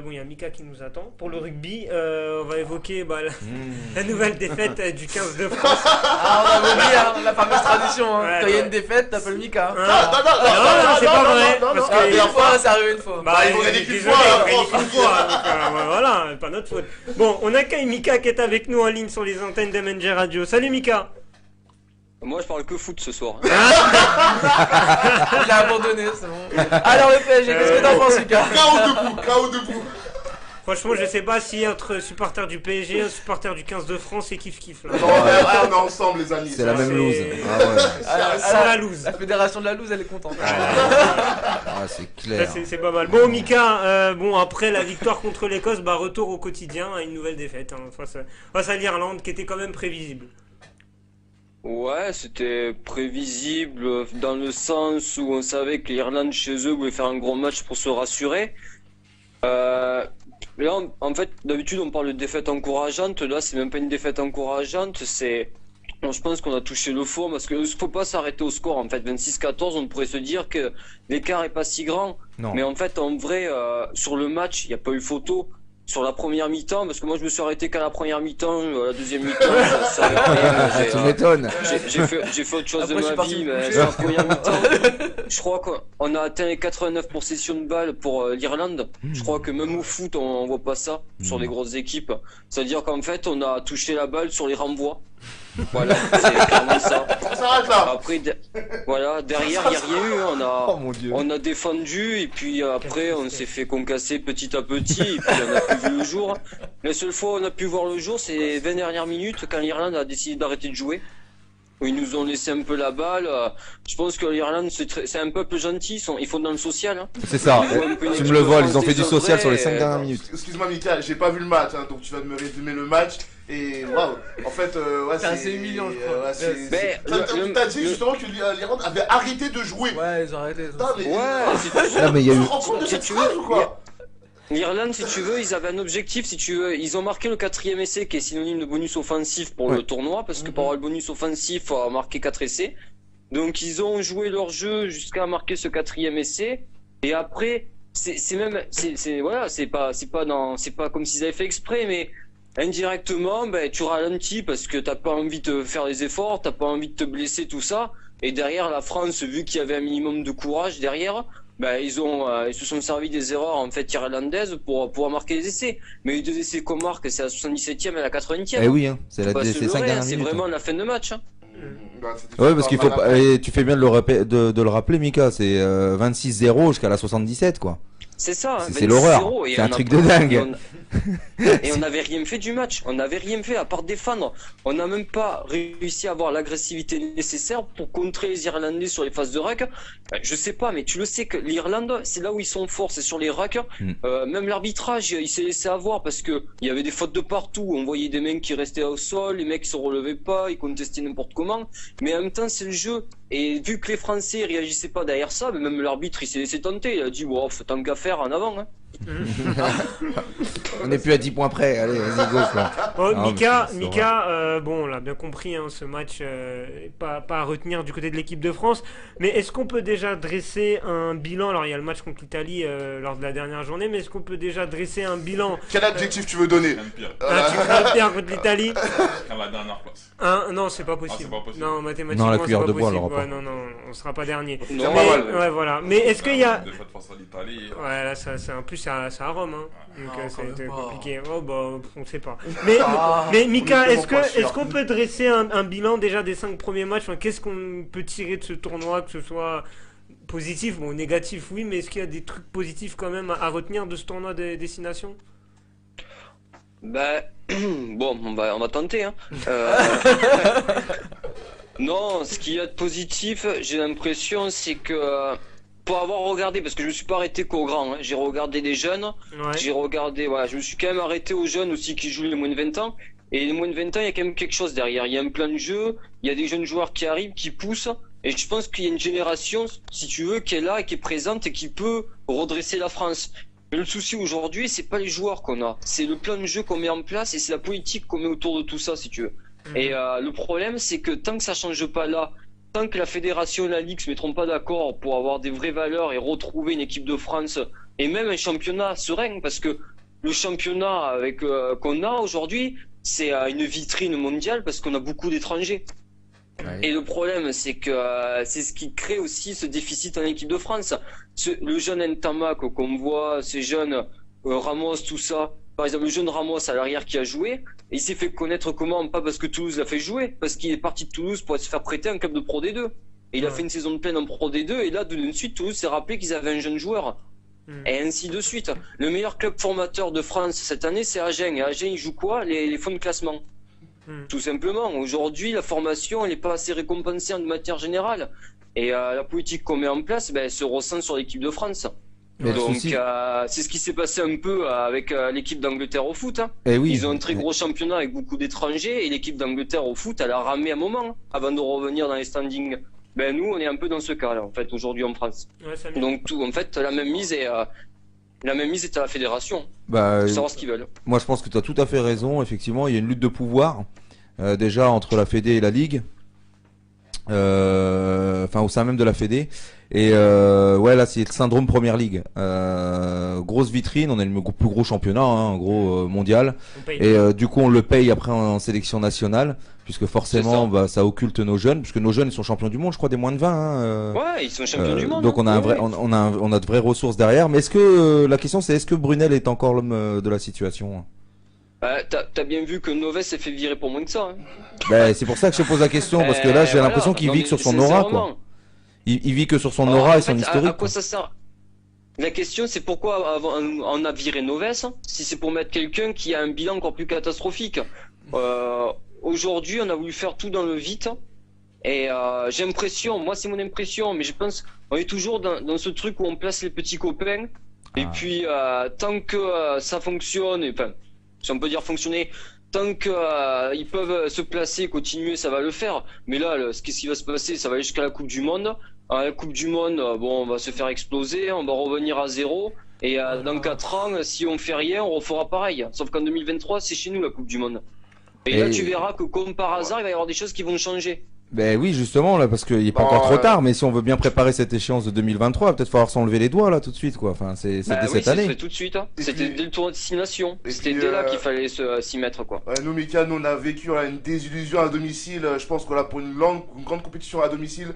Bon, il y a Mika qui nous attend. Pour le rugby, on va évoquer la nouvelle défaite du 15 de France. Ah, on a oublié la fameuse tradition. Hein. Ouais, Quand il y a ouais. une défaite, t'appelles Mika. Non, c'est pas vrai. Parce que Une fois, c'est arrivé une fois. ils on a dit étaient qu'une désolés, fois, on a dit qu'une fois, donc, voilà, pas notre faute. Bon, on accueille Mika qui est avec nous en ligne sur les antennes d'MNG Radio. Salut Mika. Moi, je parle que foot ce soir. Il a abandonné, c'est bon. Alors, le PSG, qu'est-ce que t'en penses, Mika? KO debout. Franchement, je sais pas si entre supporter du PSG et un supporter du 15 de France, c'est kiff-kiff là. Non, on est ensemble, les amis. C'est la même c'est- loose. Ah ouais. C'est la loose. La fédération de la loose, elle est contente. Ah, c'est Ça, clair. c'est pas mal. Bon, Mika, après la victoire contre l'Écosse, retour au quotidien à une nouvelle défaite face à l'Irlande qui était quand même prévisible. Ouais, c'était prévisible dans le sens où on savait que l'Irlande chez eux voulait faire un gros match pour se rassurer. Là, en fait, d'habitude on parle de défaite encourageante. Là, c'est même pas une défaite encourageante, je pense qu'on a touché le fond parce que faut pas s'arrêter au score. En fait, 26-14, on pourrait se dire que l'écart est pas si grand. Non. Mais en fait, en vrai, sur le match, il n'y a pas eu photo. Sur la première mi-temps, parce que moi je me suis arrêté qu'à la première mi-temps, la deuxième mi-temps, ça servait à rien. Tu m'étonnes. J'ai fait autre chose Après, de je suis ma parti vie, me mais coucher. sur la première mi-temps, je crois qu'on a atteint les 89 possessions de balles pour l'Irlande. Je crois que même au foot, on voit pas ça sur les grosses équipes. C'est-à-dire qu'en fait, on a touché la balle sur les renvois. Voilà, c'est clairement ça. On s'arrête là. Après, voilà, derrière, il n'y a rien eu. Oh mon dieu. On a défendu et puis après on s'est fait concasser petit à petit et puis on a plus vu le jour. La seule fois où on a pu voir le jour, c'est les 20 dernières minutes quand l'Irlande a décidé d'arrêter de jouer. Où ils nous ont laissé un peu la balle. Je pense que l'Irlande c'est un peuple gentil, ils font dans le social. Hein. C'est ça. Ils font un peu une Tu me équipe le de vois, France ils ont fait du désœuvrée social sur les et- 5 dernières minutes. Excuse-moi, Mika, j'ai pas vu le match, hein, donc tu vas me résumer le match. Et waouh, en fait, ouais, C'est assez humiliant, je crois. ouais, Mais T'as dit justement que l'Irlande avait arrêté de jouer. Ouais, ils ont arrêté. Putain, mais. Ouais, Non, mais il y a Tu eu. te rends compte de Si cette tu phrase veux, ou quoi? l'Irlande, si tu veux, ils avaient un objectif, si tu veux. Ils ont marqué le 4e essai qui est synonyme de bonus offensif pour le tournoi, parce que pour avoir le bonus offensif, faut avoir marqué 4 essais. Donc ils ont joué leur jeu jusqu'à marquer ce 4e essai. Et après, voilà, c'est pas comme s'ils avaient fait exprès, mais indirectement, tu ralentis parce que t'as pas envie de faire les efforts, t'as pas envie de te blesser, tout ça. Et derrière, la France, vu qu'il y avait un minimum de courage derrière, ils se sont servis des erreurs en fait irlandaises pour pouvoir marquer les essais. Mais les 2 essais qu'on marque, c'est à la 77e et à la 80e. Eh oui, hein. C'est Faut pas se c'est 5 leurrer, dernières c'est minutes. vraiment la fin de match. Hein. Ouais, parce qu'il faut pas. Et tu fais bien de le rappeler, Mika. C'est 26-0 jusqu'à la 77, quoi. C'est ça, hein, C'est l'horreur. 26-0, et C'est un on a truc pas- de dingue. Et on n'avait rien fait du match. On n'avait rien fait à part défendre. On n'a même pas réussi à avoir l'agressivité nécessaire pour contrer les Irlandais sur les phases de ruck. Je sais pas, mais tu le sais que l'Irlande, c'est là où ils sont forts, c'est sur les rucks. Même l'arbitrage, il s'est laissé avoir parce que il y avait des fautes de partout. On voyait des mecs qui restaient au sol, les mecs se relevaient pas, ils contestaient n'importe comment. Mais en même temps, c'est le jeu. Et vu que les Français réagissaient pas derrière ça, mais même l'arbitre, il s'est laissé tenter. Il a dit, wow, tant qu'à faire, en avant. Hein. On n'est plus à 10 points près. Allez, vas-y, go, quoi. Oh, Ah, Mika, mais c'est bon, on l'a bien compris, hein, ce match est pas à retenir du côté de l'équipe de France. Mais est-ce qu'on peut déjà dresser un bilan? Alors, il y a le match contre l'Italie lors de la dernière journée, mais est-ce qu'on peut déjà dresser un bilan? Quel adjectif tu veux donner? Même pire. Tu crains pire contre l'Italie? Quand la dernière place. Non, c'est pas possible. c'est pas possible. Non, mathématiquement, Non, la c'est cuillère pas de bois, on possible. l'aura pas. Ouais, non, on sera pas dernier. Non, Mais, ouais, ouais, voilà. Mais est-ce qu'il y a... Des fois de face à l'Italie. Ouais, là, c'est en plus, c'est à Rome, hein. Donc, Ah, ça a quand été même pas. compliqué. Oh, on sait pas. Mais, Ah. mais Mika, on est vraiment pas sûr. est-ce qu'on peut dresser un bilan déjà des 5 premiers matchs? Enfin, qu'est-ce qu'on peut tirer de ce tournoi, que ce soit positif, bon, négatif, oui, mais est-ce qu'il y a des trucs positifs quand même à retenir de ce tournoi des destinations? Bon, on va tenter. Hein. Non, ce qu'il y a de positif, j'ai l'impression, c'est que pour avoir regardé, parce que je me suis pas arrêté qu'aux grands, hein, j'ai regardé les jeunes, Ouais. j'ai regardé, voilà, je me suis quand même arrêté aux jeunes aussi qui jouent les moins de 20 ans. Et les moins de 20 ans, il y a quand même quelque chose derrière. Il y a un plan de jeu, il y a des jeunes joueurs qui arrivent, qui poussent. Et je pense qu'il y a une génération, si tu veux, qui est là et qui est présente et qui peut redresser la France. Mais le souci aujourd'hui, c'est pas les joueurs qu'on a, c'est le plan de jeu qu'on met en place et c'est la politique qu'on met autour de tout ça, si tu veux. Et le problème, c'est que tant que ça change pas là, tant que la fédération et la ligue se mettront pas d'accord pour avoir des vraies valeurs et retrouver une équipe de France et même un championnat serein, parce que le championnat avec qu'on a aujourd'hui, c'est une vitrine mondiale parce qu'on a beaucoup d'étrangers. Ouais. Et le problème, c'est que c'est ce qui crée aussi ce déficit en équipe de France. Le jeune Ntamak qu'on voit, ces jeunes Ramos, tout ça. Par exemple, le jeune Ramos à l'arrière qui a joué, il s'est fait connaître comment? Pas parce que Toulouse l'a fait jouer, parce qu'il est parti de Toulouse pour se faire prêter un club de Pro D2. Et il a fait une saison de pleine en Pro D2, et là, de suite, Toulouse s'est rappelé qu'ils avaient un jeune joueur. Et ainsi de suite. Le meilleur club formateur de France cette année, c'est Agen. Et Agen, il joue quoi? Les fonds de classement. Tout simplement. Aujourd'hui, la formation, elle n'est pas assez récompensée en matière générale. Et la politique qu'on met en place, elle se ressent sur l'équipe de France. Mais Donc, souci... c'est ce qui s'est passé un peu avec l'équipe d'Angleterre au foot. Hein. Eh oui. Ils ont un très gros championnat avec beaucoup d'étrangers, et l'équipe d'Angleterre au foot, elle a ramé un moment avant de revenir dans les standings. Nous, on est un peu dans ce cas-là, en fait, aujourd'hui en France. Ouais, Donc, en fait, la même mise est à la fédération. Bah, Pour savoir ce qu'ils veulent. moi, je pense que tu as tout à fait raison. Effectivement, il y a une lutte de pouvoir, déjà entre la Fédé et la Ligue. Enfin, au sein même de la Fédé. Et ouais, là, c'est le syndrome Première Ligue. Grosse vitrine, on est le plus gros championnat, hein, gros mondial. Et du coup, on le paye après en sélection nationale, puisque forcément, ça occulte nos jeunes, puisque nos jeunes, ils sont champions du monde, je crois, des moins de 20. Hein, ouais, ils sont champions du monde. Donc on a un vrai, on a de vraies ressources derrière. Mais est-ce que la question, c'est est-ce que Brunel est encore l'homme de la situation? T'as bien vu que Noves s'est fait virer pour moins que ça. Hein. C'est pour ça que je pose la question, parce que là, j'ai l'impression qu'il vit que sur son aura, quoi. Il vit que sur son aura et son historique. À quoi ça sert? La question, c'est pourquoi on a viré Noves, si c'est pour mettre quelqu'un qui a un bilan encore plus catastrophique. Aujourd'hui, on a voulu faire tout dans le vite, et j'ai l'impression, moi c'est mon impression, mais je pense on est toujours dans ce truc où on place les petits copains, et puis tant que ça fonctionne, enfin, si on peut dire fonctionner, tant que ils peuvent se placer, continuer, ça va le faire. Mais là, qu'est-ce qui va se passer? Ça va aller jusqu'à la Coupe du Monde. À la Coupe du Monde, bon, on va se faire exploser, on va revenir à zéro. Et dans 4 ans, si on fait rien, on refera pareil. Sauf qu'en 2023, c'est chez nous la Coupe du Monde. Et là, tu verras que comme par hasard, il va y avoir des choses qui vont changer. Ben oui, justement, là, parce qu'il n'est pas encore trop tard, mais si on veut bien préparer cette échance de 2023, il va peut-être falloir s'enlever les doigts, là, tout de suite, quoi. Enfin, c'est dès cette année. C'était tout de suite, hein. C'était dès le tournoi de destination. C'était dès là qu'il fallait s'y mettre, quoi. Nous, Mika, nous, on a vécu une désillusion à domicile. Je pense que là, pour une grande compétition à domicile,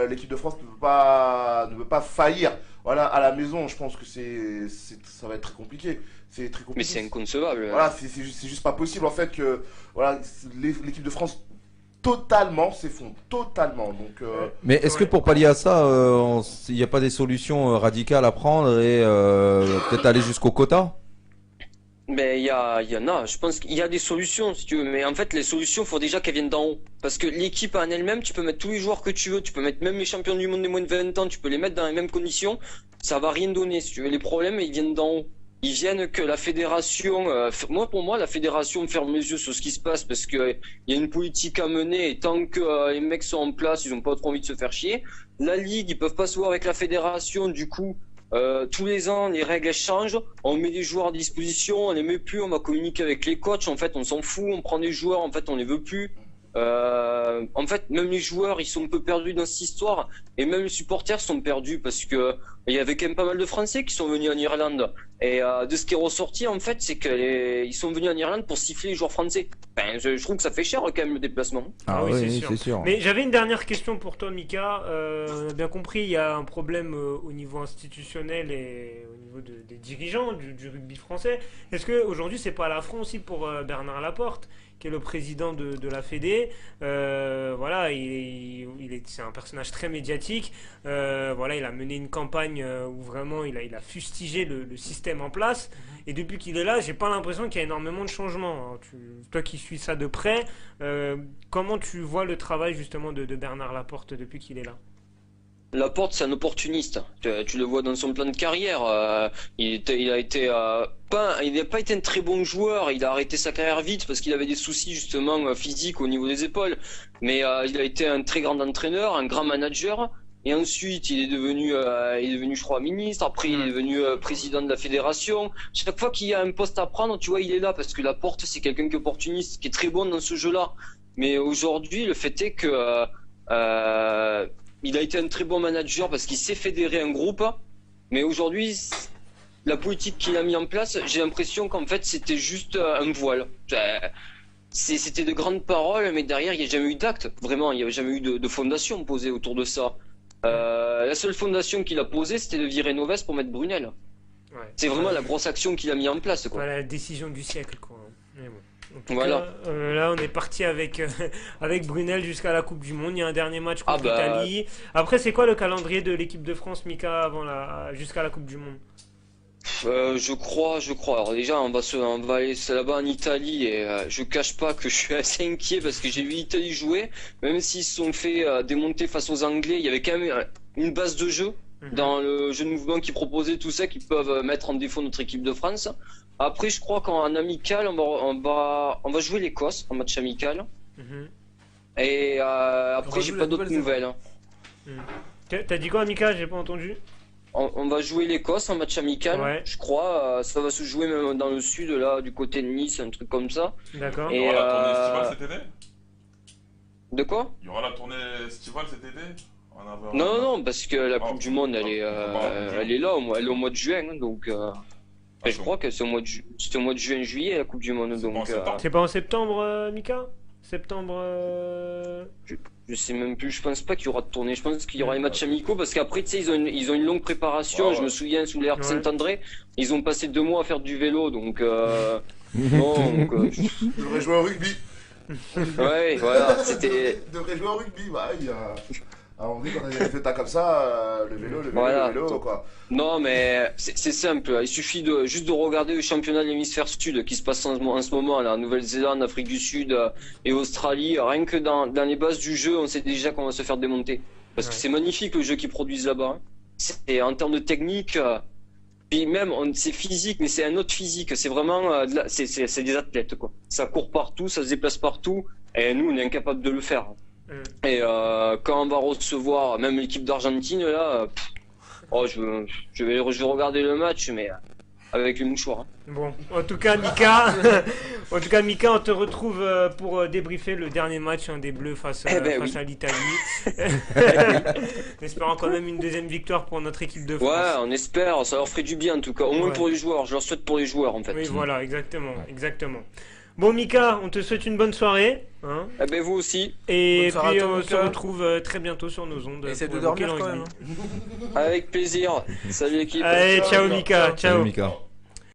l'équipe de France ne peut pas faillir. Voilà, à la maison, je pense que ça va être très compliqué. C'est très compliqué. Mais c'est inconcevable. Voilà, c'est juste pas possible, en fait, que voilà, l'équipe de France s'effondre totalement. Donc, mais est-ce que pour pallier à ça, il n'y a pas des solutions radicales à prendre et peut-être aller jusqu'au quota? Mais il y en a, je pense qu'il y a des solutions si tu veux, mais en fait les solutions, il faut déjà qu'elles viennent d'en haut. Parce que l'équipe en elle-même, tu peux mettre tous les joueurs que tu veux, tu peux mettre même les champions du monde des moins de 20 ans, tu peux les mettre dans les mêmes conditions, ça va rien donner si tu veux. Les problèmes, ils viennent d'en haut. Ils viennent que la fédération, pour moi, la fédération ferme les yeux sur ce qui se passe parce que il y a une politique à mener et tant que les mecs sont en place, ils ont pas trop envie de se faire chier. La ligue, ils peuvent pas se voir avec la fédération, du coup, tous les ans, les règles elles changent, on met des joueurs à disposition, on les met plus, on va communiquer avec les coachs, en fait, on s'en fout, on prend des joueurs, en fait, on les veut plus. En fait, même les joueurs, ils sont un peu perdus dans cette histoire, et même les supporters sont perdus parce que il y avait quand même pas mal de Français qui sont venus en Irlande. Et de ce qui est ressorti, en fait, c'est qu'ils sont venus en Irlande pour siffler les joueurs français. Ben, je trouve que ça fait cher quand même le déplacement. Ah oui, c'est sûr. Mais j'avais une dernière question pour toi, Mika. On a bien compris, il y a un problème au niveau institutionnel et au niveau des dirigeants du rugby français. Est-ce que aujourd'hui, c'est pas l'affront aussi pour Bernard Laporte, qui est le président de la Fédé? Voilà, c'est un personnage très médiatique. Voilà, il a mené une campagne où vraiment il a fustigé le système en place. Et depuis qu'il est là, j'ai pas l'impression qu'il y a énormément de changements. Alors, toi qui suis ça de près, comment tu vois le travail justement de Bernard Laporte depuis qu'il est là? Laporte, c'est un opportuniste. Tu le vois dans son plan de carrière. Il n'a pas été un très bon joueur. Il a arrêté sa carrière vite parce qu'il avait des soucis justement physiques au niveau des épaules. Mais il a été un très grand entraîneur, un grand manager. Et ensuite, il est devenu, je crois, ministre. Après, il est devenu président de la fédération. Chaque fois qu'il y a un poste à prendre, tu vois, il est là parce que Laporte, c'est quelqu'un qui est opportuniste, qui est très bon dans ce jeu-là. Mais aujourd'hui, le fait est que il a été un très bon manager parce qu'il sait fédérer un groupe, Mais aujourd'hui, la politique qu'il a mis en place, j'ai l'impression qu'en fait c'était juste un voile. C'était de grandes paroles, mais derrière il n'y a jamais eu d'acte. Vraiment, il n'y avait jamais eu de fondation posée autour de ça. La seule fondation qu'il a posée, c'était de virer Noves pour mettre Brunel. Ouais. C'est vraiment la grosse action qu'il a mis en place, quoi. Voilà, la décision du siècle, quoi. Mais bon. En tout Voilà. cas, là, on est parti avec, avec Brunel jusqu'à la Coupe du Monde. Il y a un dernier match contre l'Italie. Après, c'est quoi le calendrier de l'équipe de France, Mika, jusqu'à la Coupe du Monde? Je crois. Alors déjà, on va aller là-bas en Italie et je cache pas que je suis assez inquiet parce que j'ai vu l'Italie jouer, même s'ils se sont fait démonter face aux Anglais, il y avait quand même une base de jeu dans le jeu de mouvement qu'ils proposaient, tout ça, qui peuvent mettre en défaut notre équipe de France. Après, je crois qu'en amical, on va jouer l'Écosse en match amical. Et après, j'ai pas d'autres nouvelles. T'as dit quoi, Mika? J'ai pas entendu. On va jouer l'Écosse en match amical, Ouais. je crois. Ça va se jouer même dans le sud, là, du côté de Nice, un truc comme ça. D'accord. Il y Et aura la tournée estivale cet été? De quoi? Il y aura la tournée estivale cet été? En avril, Non, parce que la Coupe du Monde, elle est là, elle est au mois de juin, hein, donc. Je crois que c'est au mois de juin-juillet la Coupe du Monde, C'est pas en donc. septembre. C'est pas en septembre, Mika? Septembre. Je sais même plus, je pense pas qu'il y aura de tournée, je pense qu'il y aura les matchs amicaux parce qu'après tu sais ils ont une longue préparation, Ouais. Je me souviens sous l'ère de Ouais. Saint-André, ils ont passé 2 mois à faire du vélo donc non, donc, Je devrais jouer au rugby. ouais voilà, c'était Je devrais jouer au rugby, bah, alors, on dit quand on a des états comme ça, le vélo, Voilà. le vélo, quoi. non mais c'est simple, il suffit juste de regarder le championnat de l'hémisphère sud qui se passe en ce moment là, en Nouvelle-Zélande, Afrique du Sud et Australie, rien que dans les bases du jeu, on sait déjà qu'on va se faire démonter parce que Ouais. c'est magnifique le jeu qu'ils produisent là-bas. Hein. C'est en termes de technique puis même, c'est physique, mais c'est un autre physique. C'est vraiment, c'est des athlètes, quoi. Ça court partout, ça se déplace partout, et nous, on est incapable de le faire. Et quand on va recevoir même l'équipe d'Argentine, là, je vais regarder le match, mais avec les mouchoirs. Hein. Bon, en tout cas, Mika, on te retrouve pour débriefer le dernier match des Bleus face oui. à l'Italie. En espérant quand même une deuxième victoire pour notre équipe de France. Ouais, on espère, ça leur ferait du bien en tout cas, au moins Ouais. pour les joueurs, je leur souhaite pour les joueurs en fait. Oui, voilà, exactement. Bon, Mika, on te souhaite une bonne soirée. Hein, Eh ben vous aussi, et Bonne soirée puis à toi, on se Mika. retrouve très bientôt sur nos ondes. Essaie pour de évoquer dormir le quand rugby. même. avec plaisir. Salut l'équipe. Allez, ciao Mika, Salut, ciao. Mika.